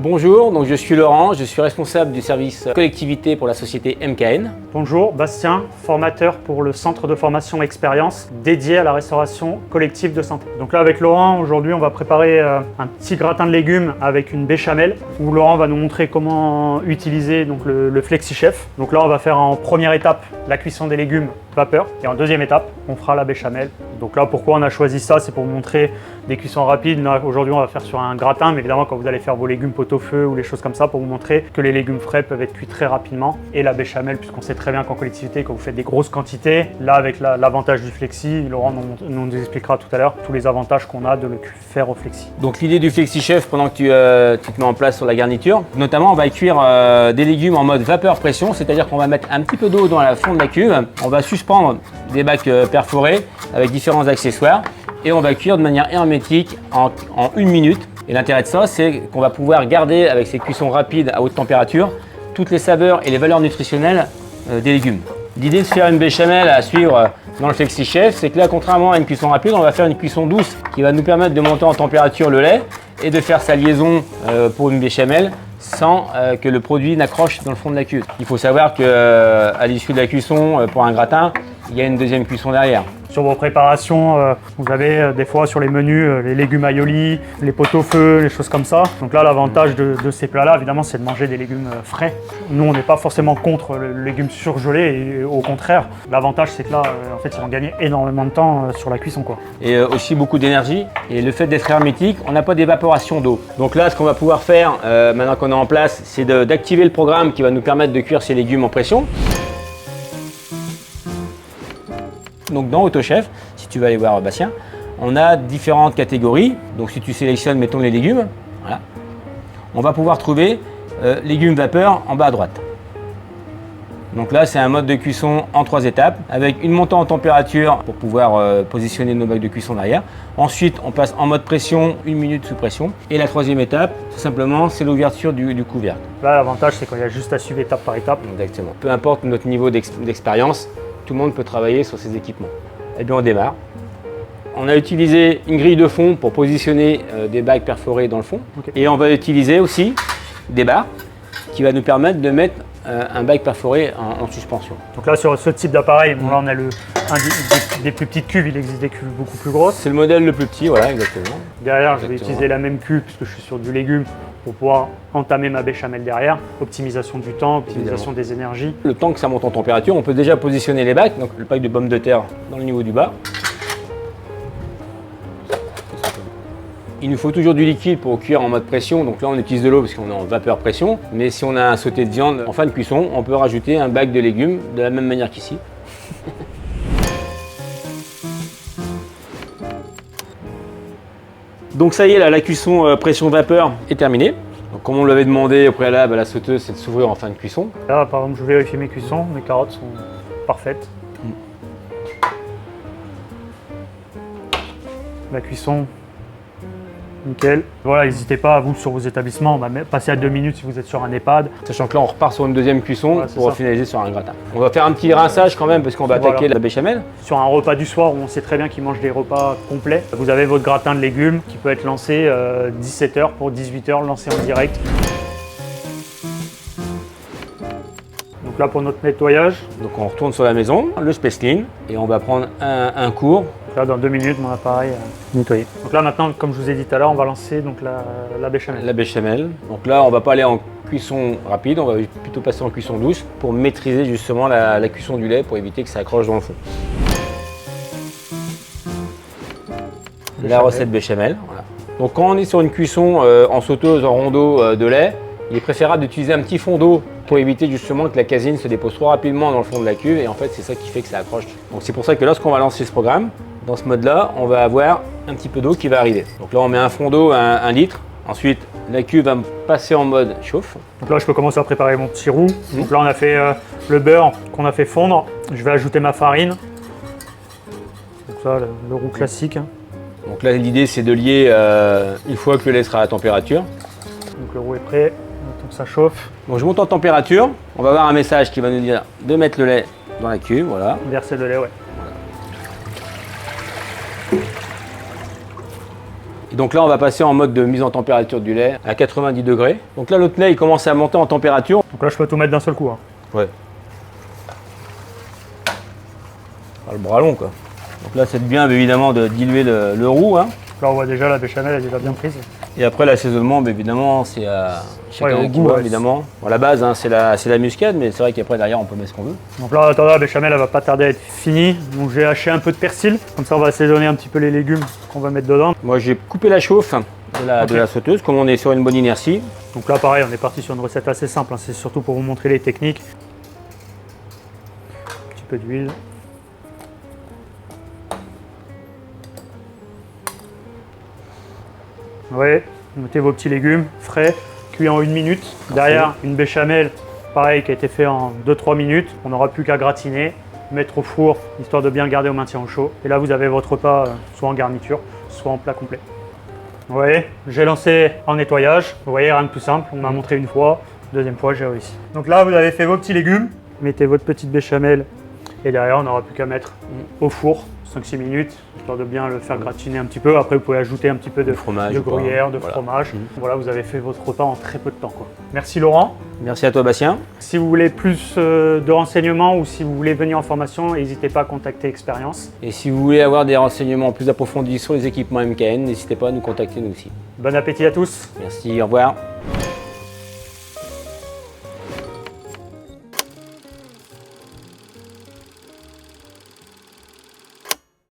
Bonjour, donc je suis Laurent, je suis responsable du service collectivité pour la société MKN. Bonjour, Bastien, formateur pour le centre de formation expérience dédié à la restauration collective de santé. Donc là avec Laurent, aujourd'hui on va préparer un petit gratin de légumes avec une béchamel où Laurent va nous montrer comment utiliser donc, le FlexiChef. Donc là on va faire en première étape la cuisson des légumes vapeur et en deuxième étape on fera la béchamel. Donc là pourquoi on a choisi ça, c'est pour vous montrer des cuissons rapides. Aujourd'hui on va faire sur un gratin, mais évidemment quand vous allez faire vos légumes pot-au-feu ou les choses comme ça, pour vous montrer que les légumes frais peuvent être cuits très rapidement. Et la béchamel, puisqu'on sait très bien qu'en collectivité, quand vous faites des grosses quantités, là avec l'avantage du flexi, Laurent nous expliquera tout à l'heure tous les avantages qu'on a de le faire au flexi. Donc l'idée du FlexiChef pendant que tu te mets en place sur la garniture, notamment on va cuire des légumes en mode vapeur pression, c'est-à-dire qu'on va mettre un petit peu d'eau dans la fond de la cuve, on va suspendre des bacs perforés avec différents accessoires et on va cuire de manière hermétique en 1 minute. Et l'intérêt de ça, c'est qu'on va pouvoir garder avec ces cuissons rapides à haute température toutes les saveurs et les valeurs nutritionnelles des légumes. L'idée de faire une béchamel à suivre dans le FlexiChef, c'est que là, contrairement à une cuisson rapide, on va faire une cuisson douce qui va nous permettre de monter en température le lait et de faire sa liaison pour une béchamel sans que le produit n'accroche dans le fond de la cuve. Il faut savoir qu'à l'issue de la cuisson, pour un gratin, il y a une deuxième cuisson derrière. Sur vos préparations, vous avez des fois sur les menus les légumes aioli, les pot-au-feu, les choses comme ça. Donc là, l'avantage de ces plats-là, évidemment, c'est de manger des légumes frais. Nous, on n'est pas forcément contre le légume surgelé, et au contraire, l'avantage, c'est que là, en fait, ils vont gagner énormément de temps sur la cuisson, quoi. Et aussi beaucoup d'énergie. Et le fait d'être hermétique, on n'a pas d'évaporation d'eau. Donc là, ce qu'on va pouvoir faire, maintenant qu'on est en place, c'est d'activer le programme qui va nous permettre de cuire ces légumes en pression. Donc dans AutoChef, si tu vas aller voir Bastien, on a différentes catégories. Donc si tu sélectionnes, mettons les légumes, voilà, on va pouvoir trouver légumes vapeur en bas à droite. Donc là, c'est un mode de cuisson en 3 étapes avec une montée en température pour pouvoir positionner nos bacs de cuisson derrière. Ensuite, on passe en mode pression, 1 minute sous pression. Et la 3e étape, tout simplement, c'est l'ouverture du couvercle. Là, l'avantage, c'est qu'il y a juste à suivre étape par étape. Exactement. Peu importe notre niveau d'expérience, tout le monde peut travailler sur ces équipements. Et bien on démarre. On a utilisé une grille de fond pour positionner des bacs perforés dans le fond. Okay. Et on va utiliser aussi des barres qui va nous permettre de mettre un bac perforé en suspension. Donc là sur ce type d'appareil, bon, là on a des plus petites cuves, il existe des cuves beaucoup plus grosses. C'est le modèle le plus petit, voilà exactement. Derrière je vais utiliser la même cuve puisque je suis sur du légume pour pouvoir entamer ma béchamel derrière. Optimisation du temps, optimisation des énergies. Le temps que ça monte en température, on peut déjà positionner les bacs, donc le bac de pommes de terre dans le niveau du bas. Il nous faut toujours du liquide pour cuire en mode pression, donc là on utilise de l'eau parce qu'on est en vapeur pression. Mais si on a un sauté de viande en fin de cuisson, on peut rajouter un bac de légumes de la même manière qu'ici. Donc ça y est, là, la cuisson pression vapeur est terminée. Donc comme on l'avait demandé au préalable à la sauteuse, c'est de s'ouvrir en fin de cuisson. Là par exemple, je vérifie mes cuissons, mes carottes sont parfaites. La cuisson, nickel. Voilà, n'hésitez pas, vous, sur vos établissements, on va passer à 2 minutes si vous êtes sur un EHPAD. Sachant que là, on repart sur une deuxième cuisson voilà, pour finaliser sur un gratin. On va faire un petit rinçage quand même parce qu'on va attaquer la béchamel. Sur un repas du soir où on sait très bien qu'ils mangent des repas complets, vous avez votre gratin de légumes qui peut être lancé 17h pour 18h, lancé en direct. Donc là, pour notre nettoyage. Donc on retourne sur la maison, le Space Clean, et on va prendre un cours. Donc là, dans 2 minutes, mon appareil nettoyé. Donc là, maintenant, comme je vous ai dit tout à l'heure, on va lancer donc, la béchamel. La béchamel. Donc là, on va pas aller en cuisson rapide, on va plutôt passer en cuisson douce pour maîtriser justement la cuisson du lait pour éviter que ça accroche dans le fond. La recette béchamel. Voilà. Donc quand on est sur une cuisson en sauteuse, en rondeau de lait, il est préférable d'utiliser un petit fond d'eau pour éviter justement que la casine se dépose trop rapidement dans le fond de la cuve et en fait c'est ça qui fait que ça accroche. Donc c'est pour ça que lorsqu'on va lancer ce programme, dans ce mode là, on va avoir un petit peu d'eau qui va arriver. Donc là on met un fond d'eau à 1 litre, ensuite la cuve va passer en mode chauffe. Donc là je peux commencer à préparer mon petit roux. Donc là on a fait le beurre qu'on a fait fondre, je vais ajouter ma farine. Donc ça le roux classique. Donc là l'idée c'est de lier une fois que le lait sera à température. Donc le roux est prêt. Donc ça chauffe. Donc je monte en température, on va avoir un message qui va nous dire de mettre le lait dans la cuve, voilà. Verser le lait, ouais. Et Donc là, on va passer en mode de mise en température du lait à 90 degrés. Donc là, notre lait, il commence à monter en température. Donc là, je peux tout mettre d'un seul coup. Hein. Ouais. Pas le bras long, quoi. Donc là, c'est bien, évidemment, de diluer le roux. Hein. Là, on voit déjà la béchamel, elle est déjà bien prise. Et après, l'assaisonnement, évidemment, c'est à chacun au qui goût, voit, évidemment. Bon, la base, hein, c'est la muscade, mais c'est vrai qu'après, derrière, on peut mettre ce qu'on veut. Donc là, attendez, la béchamel, elle va pas tarder à être finie. Donc j'ai haché un peu de persil. Comme ça, on va assaisonner un petit peu les légumes qu'on va mettre dedans. Moi, j'ai coupé la chauffe de la sauteuse, comme on est sur une bonne inertie. Donc là, pareil, on est parti sur une recette assez simple. Hein. C'est surtout pour vous montrer les techniques. Un petit peu d'huile. Ouais, mettez vos petits légumes frais, cuits en 1 minute. Derrière, une béchamel, pareil, qui a été fait en 2-3 minutes. On n'aura plus qu'à gratiner, mettre au four, histoire de bien garder au maintien au chaud. Et là, vous avez votre repas soit en garniture, soit en plat complet. Vous voyez, j'ai lancé en nettoyage. Vous voyez, rien de plus simple. On m'a montré une fois, deuxième fois, j'ai réussi. Donc là, vous avez fait vos petits légumes. Mettez votre petite béchamel. Et derrière, on n'aura plus qu'à mettre au four 5-6 minutes, histoire de bien le faire gratiner un petit peu. Après, vous pouvez ajouter un petit peu de fromage, de gruyère, de fromage. Voilà, vous avez fait votre repas en très peu de temps, quoi. Merci Laurent. Merci à toi, Bastien. Si vous voulez plus de renseignements ou si vous voulez venir en formation, n'hésitez pas à contacter Expérience. Et si vous voulez avoir des renseignements plus approfondis sur les équipements MKN, n'hésitez pas à nous contacter nous aussi. Bon appétit à tous. Merci, au revoir.